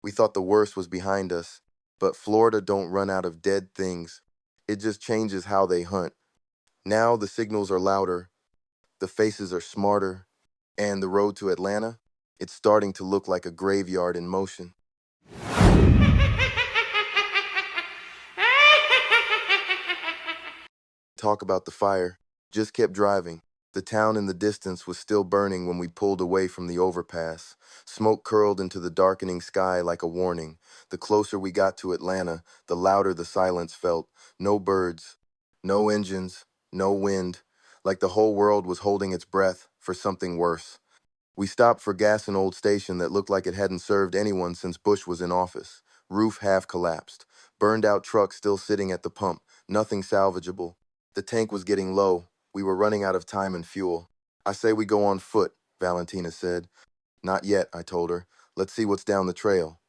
We thought the worst was behind us, but Florida don't run out of dead things. It just changes how they hunt. Now the signals are louder, the faces are smarter, and the road to Atlanta, it's starting to look like a graveyard in motion. Talk about the fire. Just kept driving. The town in the distance was still burning when we pulled away from the overpass. Smoke curled into the darkening sky like a warning. The closer we got to Atlanta, the louder the silence felt. No birds, no engines, no wind. Like the whole world was holding its breath for something worse. We stopped for gas in Old Station that looked like it hadn't served anyone since Bush was in office. Roof half collapsed. Burned out truck still sitting at the pump. Nothing salvageable. The tank was getting low. We were running out of time and fuel. I say we go on foot, Valentina said. Not yet, I told her. Let's see what's down the trail.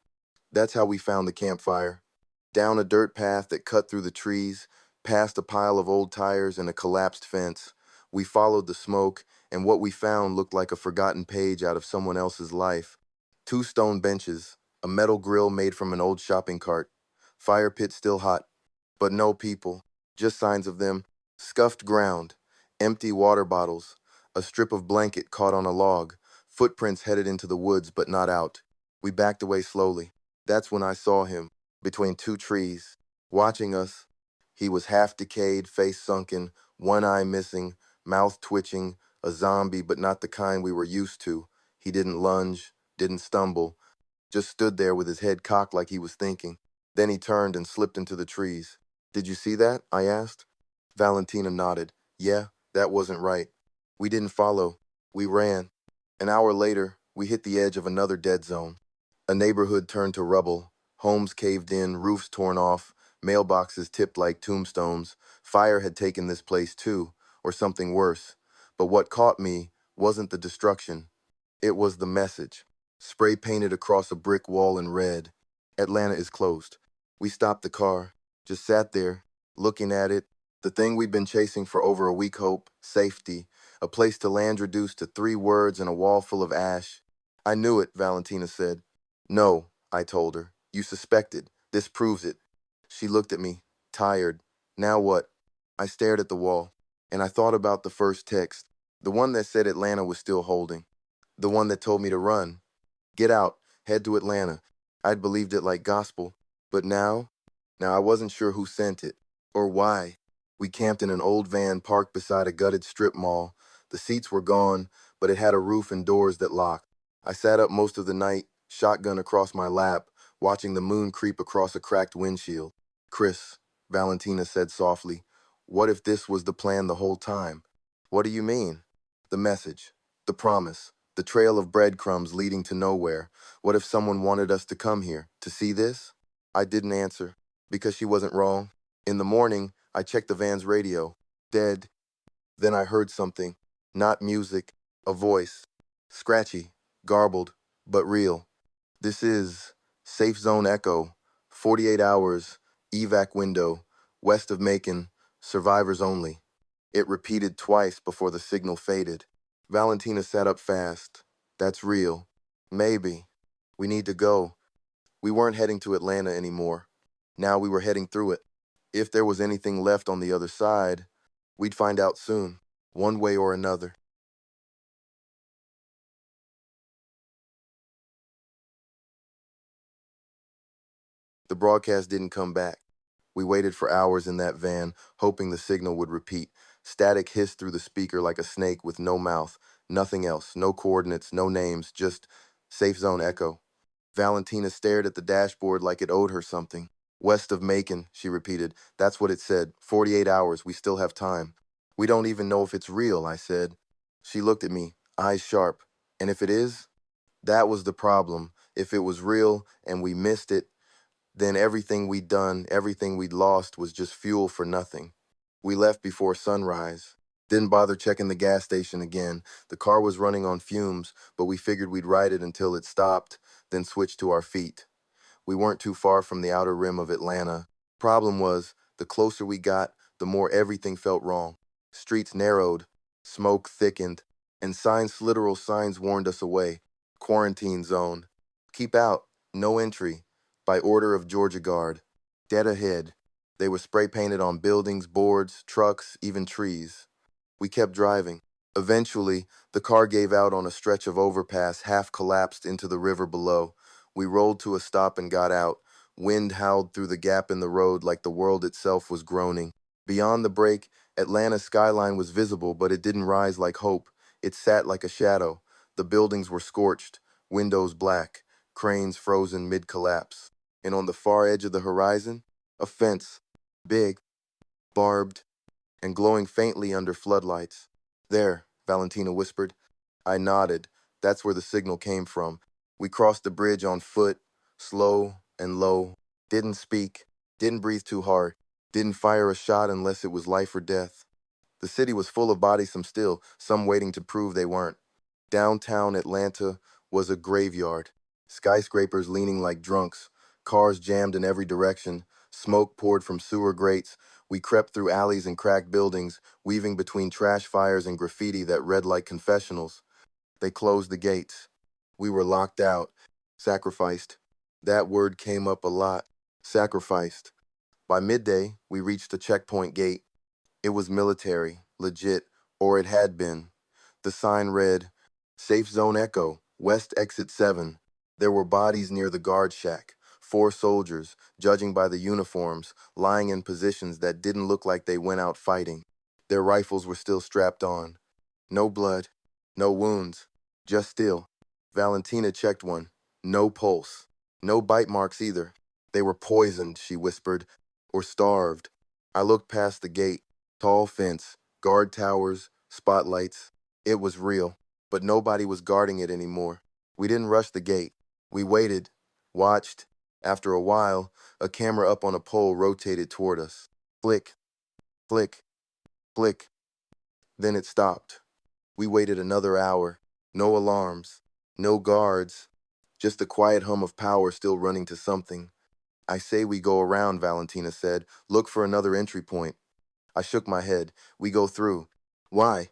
That's how we found the campfire. Down a dirt path that cut through the trees, past a pile of old tires and a collapsed fence. We followed the smoke, and what we found looked like a forgotten page out of someone else's life. Two stone benches, a metal grill made from an old shopping cart, fire pit still hot, but no people, just signs of them, scuffed ground, empty water bottles, a strip of blanket caught on a log, footprints headed into the woods but not out. We backed away slowly. That's when I saw him, between two trees, watching us. He was half decayed, face sunken, one eye missing, mouth twitching, a zombie, but not the kind we were used to. He didn't lunge, didn't stumble, just stood there with his head cocked like he was thinking. Then he turned and slipped into the trees. Did you see that? I asked. Valentina nodded. Yeah, that wasn't right. We didn't follow. We ran. An hour later, we hit the edge of another dead zone. A neighborhood turned to rubble, homes caved in, roofs torn off, mailboxes tipped like tombstones. Fire had taken this place too, or something worse. But what caught me wasn't the destruction. It was the message, spray painted across a brick wall in red. Atlanta is closed. We stopped the car, just sat there, looking at it. The thing we'd been chasing for over a week: hope, safety, a place to land reduced to three words and a wall full of ash. I knew it, Valentina said. No, I told her. You suspected. This proves it. She looked at me, tired. Now what? I stared at the wall, and I thought about the first text, the one that said Atlanta was still holding, the one that told me to run. Get out, head to Atlanta. I'd believed it like gospel. But now I wasn't sure who sent it, or why. We camped in an old van parked beside a gutted strip mall. The seats were gone, but it had a roof and doors that locked. I sat up most of the night, shotgun across my lap, watching the moon creep across a cracked windshield. Chris, Valentina said softly, what if this was the plan the whole time? What do you mean? The message, the promise, the trail of breadcrumbs leading to nowhere. What if someone wanted us to come here, to see this? I didn't answer, because she wasn't wrong. In the morning, I checked the van's radio. Dead. Then I heard something. Not music, a voice. Scratchy, garbled, but real. This is Safe Zone Echo, 48 hours, evac window, west of Macon, survivors only. It repeated twice before the signal faded. Valentina sat up fast. That's real. Maybe. We need to go. We weren't heading to Atlanta anymore. Now we were heading through it. If there was anything left on the other side, we'd find out soon, one way or another. The broadcast didn't come back. We waited for hours in that van, hoping the signal would repeat. Static hissed through the speaker like a snake with no mouth. Nothing else. No coordinates, no names, just Safe Zone Echo. Valentina stared at the dashboard like it owed her something. West of Macon, she repeated. That's what it said. 48 hours. We still have time. We don't even know if it's real, I said. She looked at me, eyes sharp. And if it is? That was the problem. If it was real and we missed it, then everything we'd done, everything we'd lost was just fuel for nothing. We left before sunrise. Didn't bother checking the gas station again. The car was running on fumes, but we figured we'd ride it until it stopped, then switch to our feet. We weren't too far from the outer rim of Atlanta. Problem was, the closer we got, the more everything felt wrong. Streets narrowed, smoke thickened, and literal signs warned us away. Quarantine zone. Keep out. No entry. By order of Georgia Guard. Dead ahead. They were spray painted on buildings, boards, trucks, even trees. We kept driving. Eventually, the car gave out on a stretch of overpass, half collapsed into the river below. We rolled to a stop and got out. Wind howled through the gap in the road like the world itself was groaning. Beyond the break, Atlanta's skyline was visible, but it didn't rise like hope. It sat like a shadow. The buildings were scorched, windows black, cranes frozen mid-collapse. And on the far edge of the horizon, a fence, big, barbed, and glowing faintly under floodlights. There, Valentina whispered. I nodded. That's where the signal came from. We crossed the bridge on foot, slow and low. Didn't speak, didn't breathe too hard, didn't fire a shot unless it was life or death. The city was full of bodies, some waiting to prove they weren't. Downtown Atlanta was a graveyard. Skyscrapers leaning like drunks, cars jammed in every direction, smoke poured from sewer grates. We crept through alleys and cracked buildings, weaving between trash fires and graffiti that read like confessionals. They closed the gates. We were locked out, sacrificed. That word came up a lot. Sacrificed. By midday, we reached a checkpoint gate. It was military, legit, or it had been. The sign read, Safe Zone Echo, West Exit 7. There were bodies near the guard shack, 4 soldiers, judging by the uniforms, lying in positions that didn't look like they went out fighting. Their rifles were still strapped on. No blood, no wounds, just still. Valentina checked one. No pulse. No bite marks either. They were poisoned, she whispered, or starved. I looked past the gate. Tall fence, guard towers, spotlights. It was real, but nobody was guarding it anymore. We didn't rush the gate. We waited, watched. After a while, a camera up on a pole rotated toward us. Flick, flick, flick. Then it stopped. We waited another hour. No alarms, no guards, just the quiet hum of power still running to something. I say we go around, Valentina said. Look for another entry point. I shook my head. We go through. Why?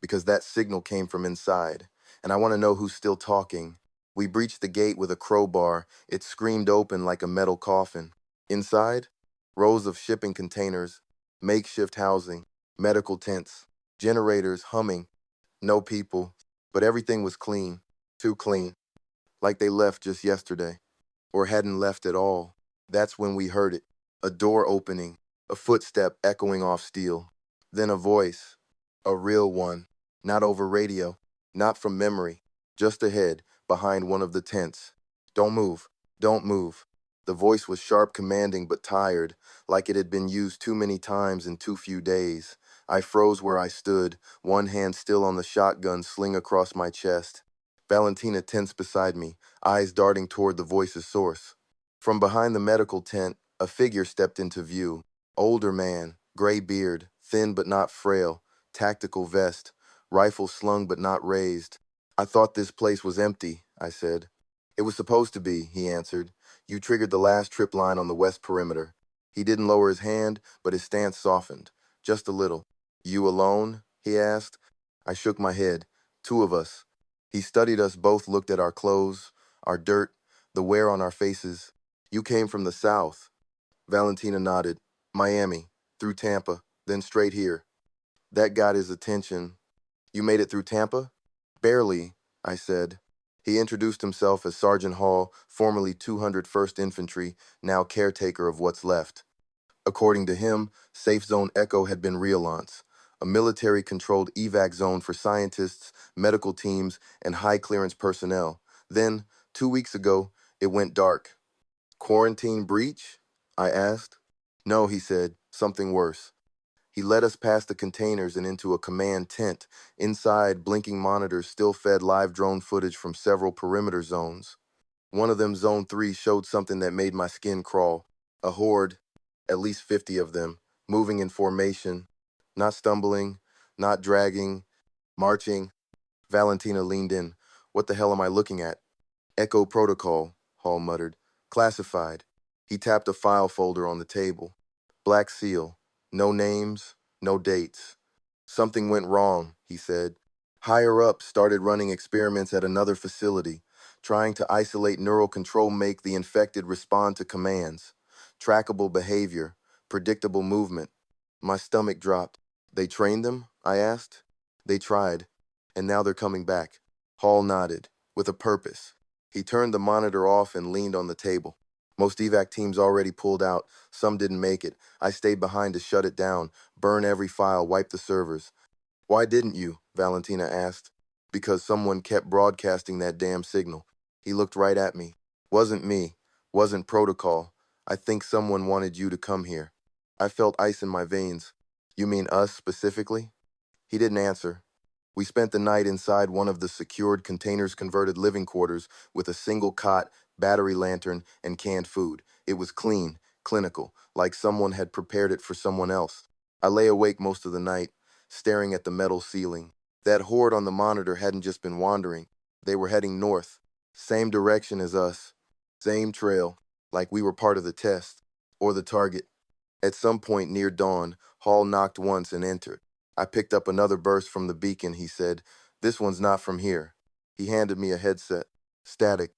Because that signal came from inside, and I want to know who's still talking. We breached the gate with a crowbar. It screamed open like a metal coffin. Inside, rows of shipping containers, makeshift housing, medical tents, generators humming. No people, but everything was clean. Too clean. Like they left just yesterday. Or hadn't left at all. That's when we heard it. A door opening, a footstep echoing off steel. Then a voice. A real one. Not over radio. Not from memory. Just ahead, behind one of the tents. Don't move. Don't move. The voice was sharp, commanding, but tired, like it had been used too many times in too few days. I froze where I stood, one hand still on the shotgun sling across my chest. Valentina tensed beside me, eyes darting toward the voice's source. From behind the medical tent, a figure stepped into view. Older man, gray beard, thin but not frail, tactical vest, rifle slung but not raised. I thought this place was empty, I said. It was supposed to be, he answered. You triggered the last trip line on the west perimeter. He didn't lower his hand, but his stance softened. Just a little. You alone? He asked. I shook my head. 2 of us. He studied us both, looked at our clothes, our dirt, the wear on our faces. You came from the south. Valentina nodded. Miami, through Tampa, then straight here. That got his attention. You made it through Tampa? Barely, I said. He introduced himself as Sergeant Hall, formerly 201st Infantry, now caretaker of what's left. According to him, Safe Zone Echo had been Riolance, a military-controlled evac zone for scientists, medical teams, and high-clearance personnel. Then, 2 weeks ago, it went dark. Quarantine breach? I asked. No, he said, something worse. He led us past the containers and into a command tent. Inside, blinking monitors still fed live drone footage from several perimeter zones. One of them, Zone 3, showed something that made my skin crawl. A horde, at least 50 of them, moving in formation, not stumbling, not dragging, marching. Valentina leaned in. What the hell am I looking at? Echo Protocol, Hall muttered. Classified. He tapped a file folder on the table. Black seal. No names, no dates. Something went wrong, he said. Higher up started running experiments at another facility, trying to isolate neural control, make the infected respond to commands. Trackable behavior, predictable movement. My stomach dropped. They trained them? I asked. They tried. And now they're coming back. Hall nodded. With a purpose. He turned the monitor off and leaned on the table. Most evac teams already pulled out. Some didn't make it. I stayed behind to shut it down, burn every file, wipe the servers. Why didn't you? Valentina asked. Because someone kept broadcasting that damn signal. He looked right at me. Wasn't me. Wasn't protocol. I think someone wanted you to come here. I felt ice in my veins. You mean us specifically? He didn't answer. We spent the night inside one of the secured containers converted living quarters with a single cot, battery lantern, and canned food. It was clean, clinical, like someone had prepared it for someone else. I lay awake most of the night, staring at the metal ceiling. That horde on the monitor hadn't just been wandering. They were heading north. Same direction as us. Same trail, like we were part of the test, or the target. At some point near dawn, Hall knocked once and entered. I picked up another burst from the beacon, he said. This one's not from here. He handed me a headset. Static.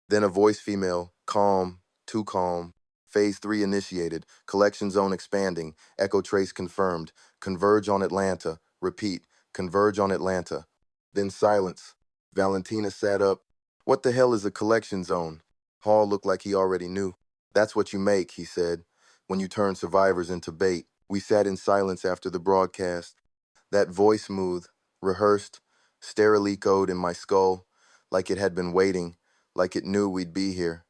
Then a voice female. Calm. Too calm. Phase 3 initiated. Collection zone expanding. Echo trace confirmed. Converge on Atlanta. Repeat. Converge on Atlanta. Then silence. Valentina sat up. What the hell is a collection zone? Hall looked like he already knew. That's what you make, he said, when you turn survivors into bait. We sat in silence after the broadcast. That voice smooth, rehearsed, sterile echoed in my skull, like it had been waiting, like it knew we'd be here.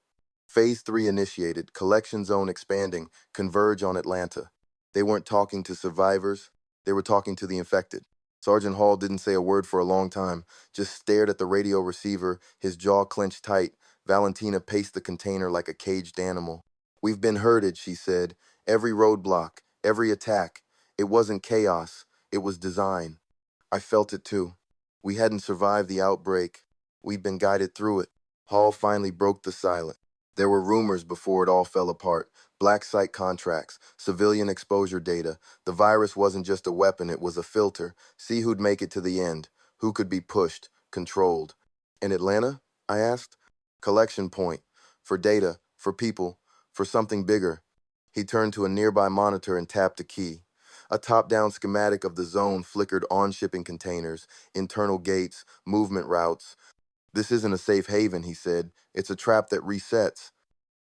Phase 3 initiated, collection zone expanding, converge on Atlanta. They weren't talking to survivors, they were talking to the infected. Sergeant Hall didn't say a word for a long time, just stared at the radio receiver, his jaw clenched tight. Valentina paced the container like a caged animal. We've been herded, she said. Every roadblock, every attack. It wasn't chaos, it was design. I felt it too. We hadn't survived the outbreak. We'd been guided through it. Hall finally broke the silence. There were rumors before it all fell apart. Black site contracts, civilian exposure data. The virus wasn't just a weapon, it was a filter. See who'd make it to the end. Who could be pushed, controlled. In Atlanta? I asked. Collection point. For data, for people, for something bigger. He turned to a nearby monitor and tapped a key. A top-down schematic of the zone flickered on shipping containers, internal gates, movement routes. This isn't a safe haven, he said. It's a trap that resets.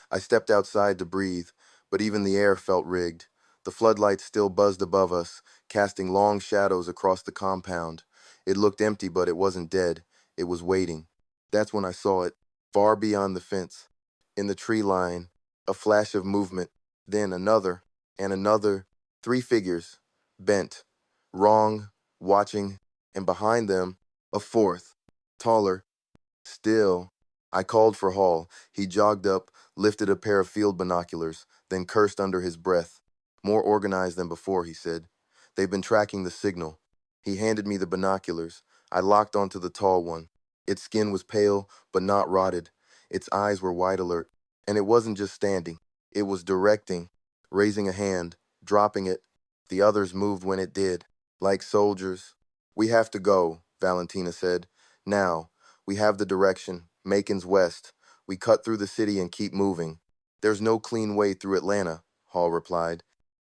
I stepped outside to breathe, but even the air felt rigged. The floodlights still buzzed above us, casting long shadows across the compound. It looked empty, but it wasn't dead. It was waiting. That's when I saw it, far beyond the fence. In the tree line, a flash of movement, then another, and another. 3 figures, bent, wrong, watching, and behind them, a fourth, taller. Still, I called for Hall. He jogged up, lifted a pair of field binoculars, then cursed under his breath. More organized than before, he said. They've been tracking the signal. He handed me the binoculars. I locked onto the tall one. Its skin was pale, but not rotted. Its eyes were wide alert. And it wasn't just standing. It was directing, raising a hand, dropping it. The others moved when it did, like soldiers. We have to go, Valentina said. Now. We have the direction, Macon's west. We cut through the city and keep moving. There's no clean way through Atlanta, Hall replied.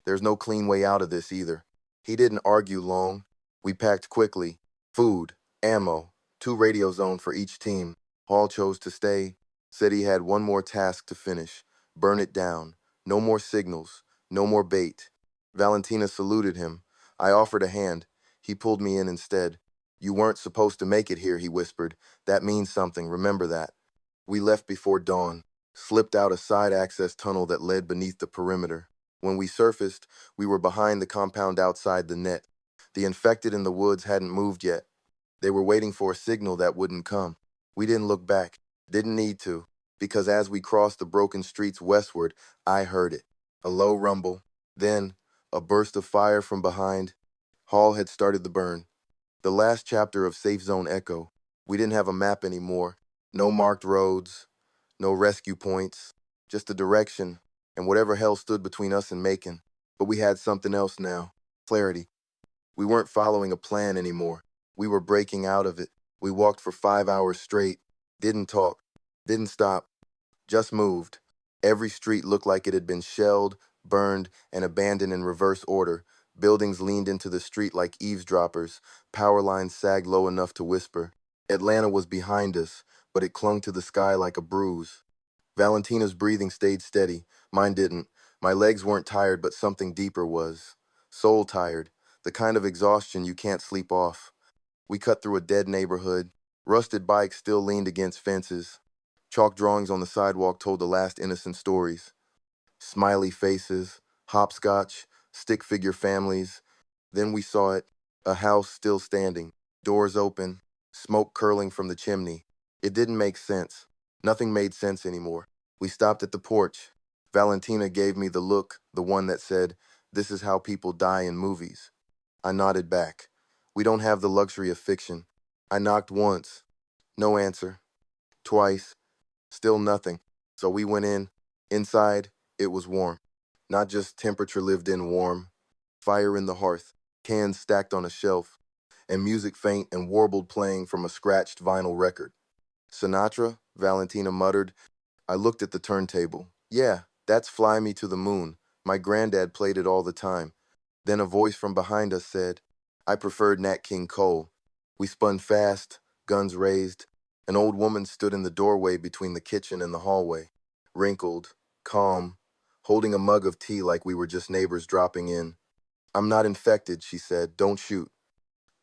There's no clean way out of this either. He didn't argue long. We packed quickly. Food, ammo, 2 radio zones for each team. Hall chose to stay, said he had one more task to finish. Burn it down. No more signals. No more bait. Valentina saluted him. I offered a hand. He pulled me in instead. You weren't supposed to make it here, he whispered. That means something, remember that. We left before dawn, slipped out a side access tunnel that led beneath the perimeter. When we surfaced, we were behind the compound outside the net. The infected in the woods hadn't moved yet. They were waiting for a signal that wouldn't come. We didn't look back, didn't need to, because as we crossed the broken streets westward, I heard it. A low rumble, then a burst of fire from behind. Hall had started the burn. The last chapter of Safe Zone Echo. We didn't have a map anymore. No marked roads, no rescue points, just a direction, and whatever hell stood between us and Macon. But we had something else now. Clarity. We weren't following a plan anymore. We were breaking out of it. We walked for 5 hours straight, didn't talk, Didn't stop, just moved. Every street looked like it had been shelled, burned, and abandoned in reverse order. Buildings leaned into the street like eavesdroppers. Power lines sagged low enough to whisper. Atlanta was behind us, but it clung to the sky like a bruise. Valentina's breathing stayed steady. Mine didn't. My legs weren't tired, but something deeper was. Soul tired. The kind of exhaustion you can't sleep off. We cut through a dead neighborhood. Rusted bikes still leaned against fences. Chalk drawings on the sidewalk told the last innocent stories. Smiley faces, hopscotch, stick figure families. Then we saw it, a house still standing, doors open, smoke curling from the chimney. It didn't make sense. Nothing made sense anymore. We stopped at the porch. Valentina gave me the look, the one that said, "This is how people die in movies." I nodded back. We don't have the luxury of fiction. I knocked once. No answer. Twice. Still nothing. So we went in. Inside, it was warm. Not just temperature lived in warm. Fire in the hearth, cans stacked on a shelf, and music faint and warbled playing from a scratched vinyl record. Sinatra, Valentina muttered. I looked at the turntable. Yeah, that's Fly Me to the Moon. My granddad played it all the time. Then a voice from behind us said, I preferred Nat King Cole. We spun fast, guns raised. An old woman stood in the doorway between the kitchen and the hallway, wrinkled, calm, holding a mug of tea like we were just neighbors dropping in. I'm not infected, she said. Don't shoot.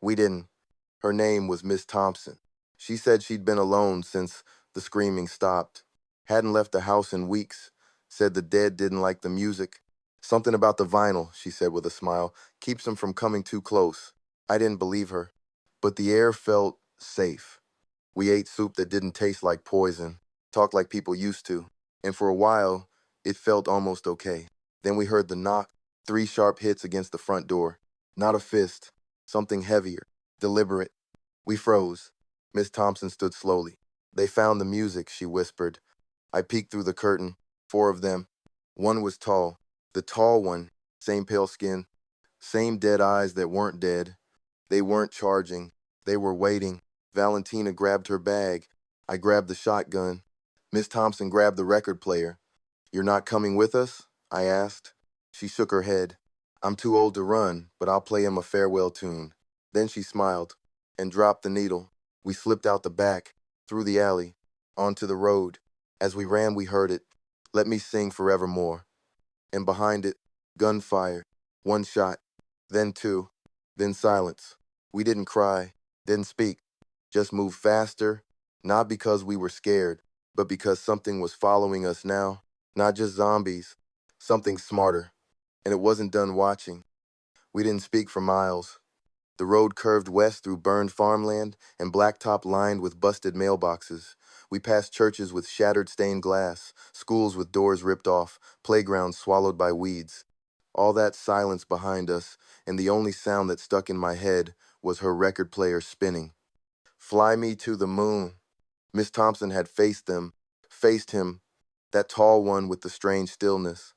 We didn't. Her name was Miss Thompson. She said she'd been alone since the screaming stopped. Hadn't left the house in weeks. Said the dead didn't like the music. Something about the vinyl, she said with a smile, keeps them from coming too close. I didn't believe her. But the air felt safe. We ate soup that didn't taste like poison, talked like people used to, and for a while, it felt almost okay. Then we heard the knock, 3 sharp hits against the front door. Not a fist, something heavier, deliberate. We froze. Miss Thompson stood slowly. They found the music, she whispered. I peeked through the curtain. 4 of them. One was tall. The tall one, same pale skin, same dead eyes that weren't dead. They weren't charging. They were waiting. Valentina grabbed her bag. I grabbed the shotgun. Miss Thompson grabbed the record player. You're not coming with us? I asked. She shook her head. I'm too old to run, but I'll play him a farewell tune. Then she smiled and dropped the needle. We slipped out the back, through the alley, onto the road. As we ran, we heard it. Let me sing forevermore. And behind it, gunfire. 1 shot, then 2, then silence. We didn't cry, didn't speak, just moved faster, not because we were scared, but because something was following us now. Not just zombies, something smarter. And it wasn't done watching. We didn't speak for miles. The road curved west through burned farmland and blacktop lined with busted mailboxes. We passed churches with shattered stained glass, schools with doors ripped off, playgrounds swallowed by weeds. All that silence behind us, and the only sound that stuck in my head was her record player spinning. Fly Me to the Moon. Miss Thompson had faced him, that tall one with the strange stillness,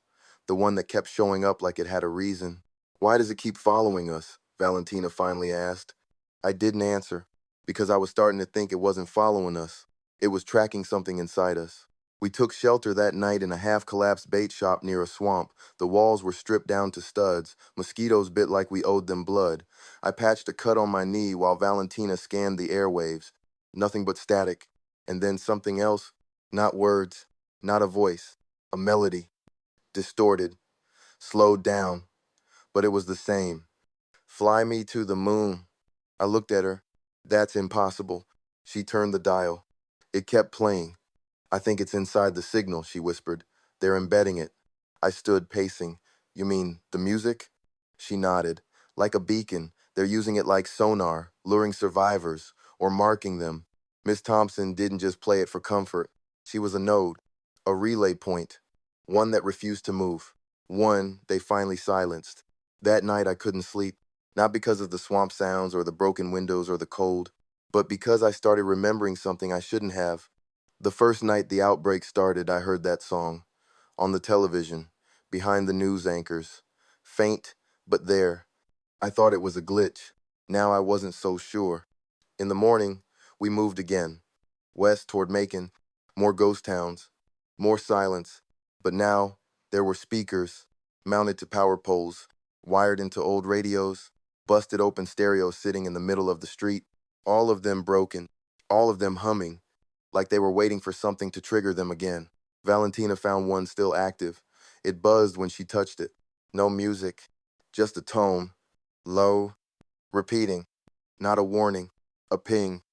the one that kept showing up like it had a reason. Why does it keep following us? Valentina finally asked. I didn't answer, because I was starting to think it wasn't following us. It was tracking something inside us. We took shelter that night in a half-collapsed bait shop near a swamp. The walls were stripped down to studs. Mosquitoes bit like we owed them blood. I patched a cut on my knee while Valentina scanned the airwaves. Nothing but static. And then something else. Not words. Not a voice. A melody. Distorted. Slowed down. But it was the same. Fly me to the moon. I looked at her. That's impossible. She turned the dial. It kept playing. I think it's inside the signal, she whispered. They're embedding it. I stood pacing. You mean the music? She nodded. Like a beacon. They're using it like sonar, luring survivors, or marking them. Miss Thompson didn't just play it for comfort. She was a node, a relay point, one that refused to move, one they finally silenced. That night I couldn't sleep, not because of the swamp sounds or the broken windows or the cold, but because I started remembering something I shouldn't have. The first night the outbreak started, I heard that song. On the television, behind the news anchors. Faint, but there. I thought it was a glitch. Now I wasn't so sure. In the morning, we moved again. West toward Macon. more ghost towns, more silence. But now there were speakers mounted to power poles, wired into old radios, busted open stereos sitting in the middle of the street, all of them broken, all of them humming, like they were waiting for something to trigger them again. Valentina found one still active. It buzzed when she touched it. No music, just a tone, low, repeating, not a warning, a ping.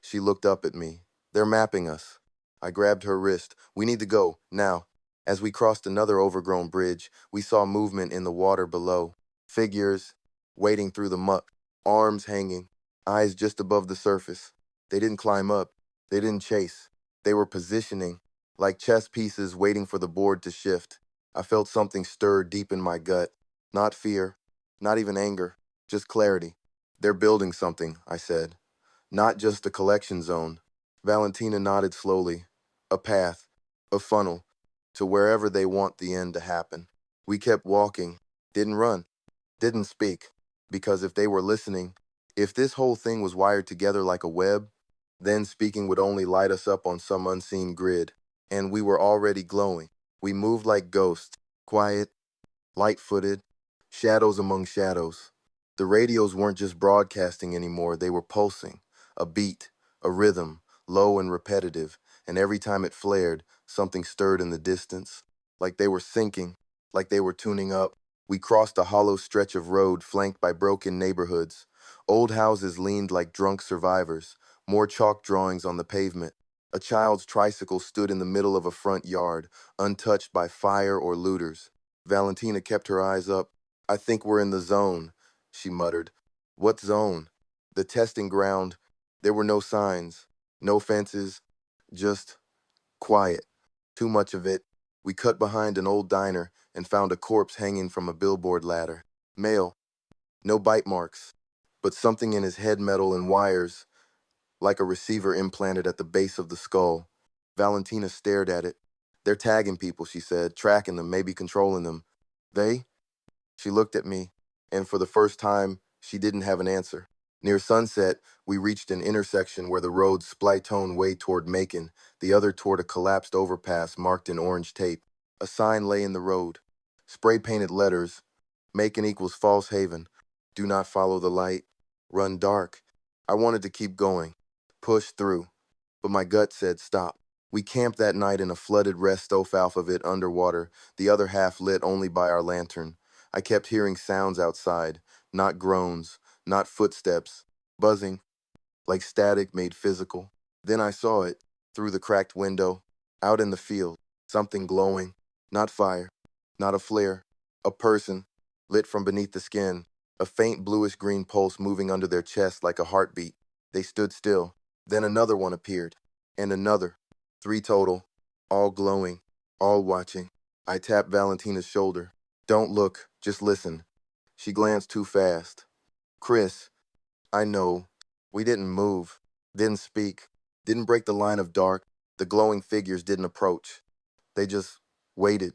She looked up at me. They're mapping us. I grabbed her wrist. We need to go, now. As we crossed another overgrown bridge, we saw movement in the water below. Figures, wading through the muck, arms hanging, eyes just above the surface. They didn't climb up. They didn't chase. They were positioning, like chess pieces waiting for the board to shift. I felt something stir deep in my gut. Not fear, not even anger, just clarity. They're building something, I said. Not just a collection zone. Valentina nodded slowly. A path, a funnel, to wherever they want the end to happen. We kept walking, didn't run, didn't speak, because if they were listening, if this whole thing was wired together like a web, then speaking would only light us up on some unseen grid. And we were already glowing. We moved like ghosts, quiet, light-footed, shadows among shadows. The radios weren't just broadcasting anymore, they were pulsing. A beat, a rhythm, low and repetitive, and every time it flared, something stirred in the distance. Like they were syncing, like they were tuning up. We crossed a hollow stretch of road flanked by broken neighborhoods. Old houses leaned like drunk survivors, more chalk drawings on the pavement. A child's tricycle stood in the middle of a front yard, untouched by fire or looters. Valentina kept her eyes up. I think we're in the zone, she muttered. What zone? The testing ground. There were no signs, no fences, just quiet. Too much of it. We cut behind an old diner and found a corpse hanging from a billboard ladder. Male, no bite marks, but something in his head metal and wires, like a receiver implanted at the base of the skull. Valentina stared at it. They're tagging people, she said, tracking them, maybe controlling them. They? She looked at me, and for the first time, she didn't have an answer. Near sunset, we reached an intersection where the road split-toned way toward Macon, the other toward a collapsed overpass marked in orange tape. A sign lay in the road. Spray-painted letters. Macon equals False Haven. Do not follow the light. Run dark. I wanted to keep going. Push through. But my gut said stop. We camped that night in a flooded rest half of it underwater, the other half lit only by our lantern. I kept hearing sounds outside, not groans, not footsteps, buzzing, like static made physical. Then I saw it, through the cracked window, out in the field, something glowing, not fire, not a flare, a person, lit from beneath the skin, a faint bluish-green pulse moving under their chest like a heartbeat. They stood still. Then another one appeared, and another. 3 total, all glowing, all watching. I tapped Valentina's shoulder. Don't look, just listen. She glanced too fast. Chris, I know. We didn't move, didn't speak, didn't break the line of dark. The glowing figures didn't approach. They just waited.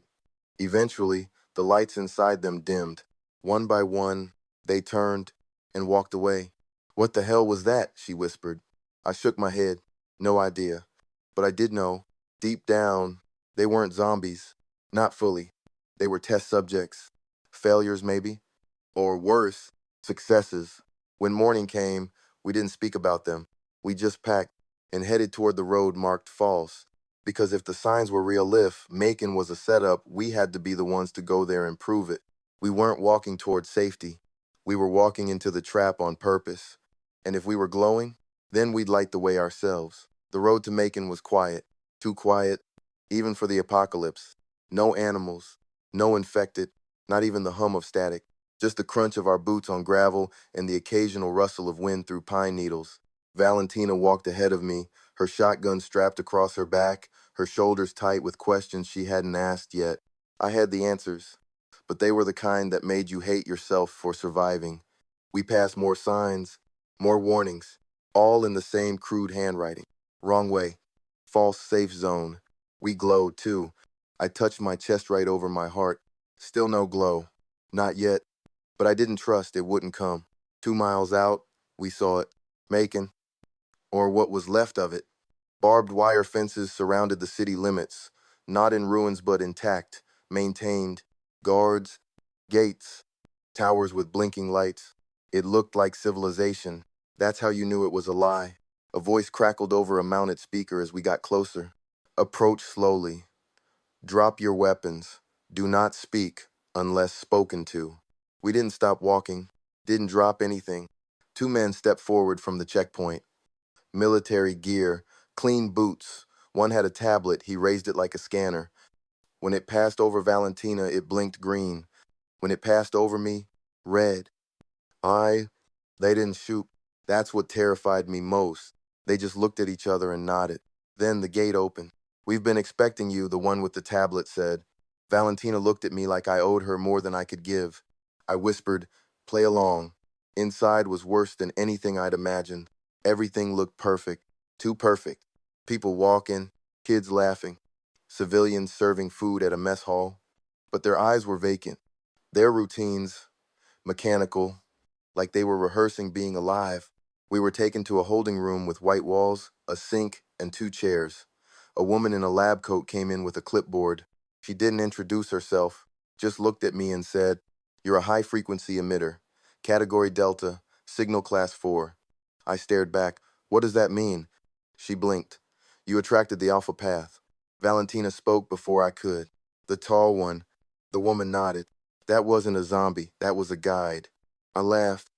Eventually, the lights inside them dimmed. One by one, they turned and walked away. What the hell was that? She whispered. I shook my head. No idea. But I did know, deep down, they weren't zombies. Not fully. They were test subjects. Failures, maybe. Or worse, successes. When morning came, we didn't speak about them. We just packed and headed toward the road marked false. Because if the signs were real, if Macon was a setup, we had to be the ones to go there and prove it. We weren't walking toward safety. We were walking into the trap on purpose. And if we were glowing, then we'd light the way ourselves. The road to Macon was quiet. Too quiet, even for the apocalypse. No animals, no infected, not even the hum of static. Just the crunch of our boots on gravel and the occasional rustle of wind through pine needles. Valentina walked ahead of me, her shotgun strapped across her back, her shoulders tight with questions she hadn't asked yet. I had the answers, but they were the kind that made you hate yourself for surviving. We passed more signs, more warnings, all in the same crude handwriting. Wrong way. False safe zone. We glowed, too. I touched my chest right over my heart. Still no glow. Not yet. But I didn't trust it wouldn't come. 2 miles out, we saw it. Macon. Or what was left of it. Barbed wire fences surrounded the city limits, not in ruins but intact, maintained, guards, gates, towers with blinking lights. It looked like civilization. That's how you knew it was a lie. A voice crackled over a mounted speaker as we got closer. Approach slowly. Drop your weapons. Do not speak unless spoken to. We didn't stop walking, didn't drop anything. Two men stepped forward from the checkpoint. Military gear, clean boots. One had a tablet, he raised it like a scanner. When it passed over Valentina, it blinked green. When it passed over me, red. I, they didn't shoot. That's what terrified me most. They just looked at each other and nodded. Then the gate opened. We've been expecting you, the one with the tablet said. Valentina looked at me like I owed her more than I could give. I whispered, play along. Inside was worse than anything I'd imagined. Everything looked perfect. Too perfect. People walking, kids laughing, civilians serving food at a mess hall. But their eyes were vacant. Their routines, mechanical, like they were rehearsing being alive. We were taken to a holding room with white walls, a sink, and two chairs. A woman in a lab coat came in with a clipboard. She didn't introduce herself, just looked at me and said, you're a high-frequency emitter. Category Delta, signal class 4. I stared back. What does that mean? She blinked. You attracted the alpha path. Valentina spoke before I could. The tall one. The woman nodded. That wasn't a zombie. That was a guide. I laughed.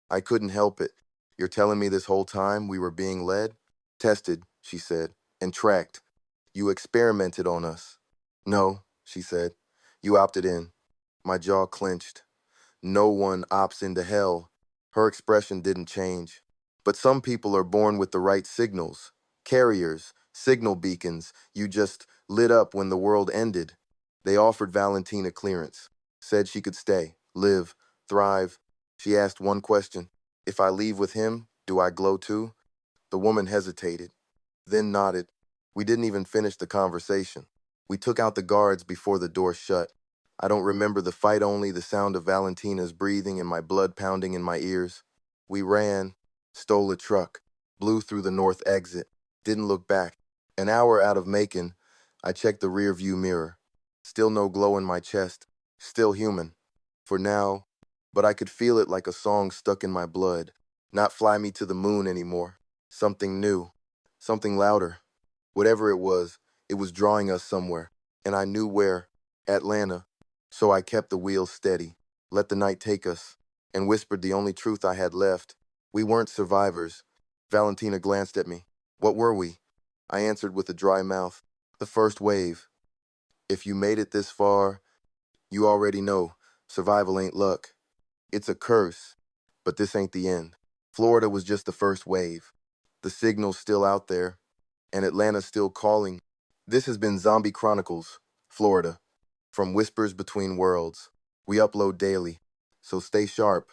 I couldn't help it. You're telling me this whole time we were being led? Tested, she said, and tracked. You experimented on us. No, she said. You opted in. My jaw clenched. No one opts into hell. Her expression didn't change. But some people are born with the right signals. Carriers, signal beacons, you just lit up when the world ended. They offered Valentina clearance. Said she could stay, live, thrive. She asked one question. If I leave with him, do I glow too? The woman hesitated, then nodded. We didn't even finish the conversation. We took out the guards before the door shut. I don't remember the fight, only the sound of Valentina's breathing and my blood pounding in my ears. We ran, stole a truck, blew through the north exit, didn't look back. An hour out of Macon, I checked the rear view mirror. Still no glow in my chest, still human. For now, but I could feel it like a song stuck in my blood. Not fly me to the moon anymore. Something new, something louder. Whatever it was drawing us somewhere. And I knew where, Atlanta. So I kept the wheels steady, let the night take us, and whispered the only truth I had left. We weren't survivors. Valentina glanced at me. What were we? I answered with a dry mouth. The first wave. If you made it this far, you already know. Survival ain't luck. It's a curse. But this ain't the end. Florida was just the first wave. The signal's still out there, and Atlanta's still calling. This has been Zombie Chronicles, Florida. From Whispers Between Worlds. We upload daily, so stay sharp,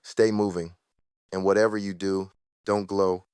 stay moving, and whatever you do, don't glow,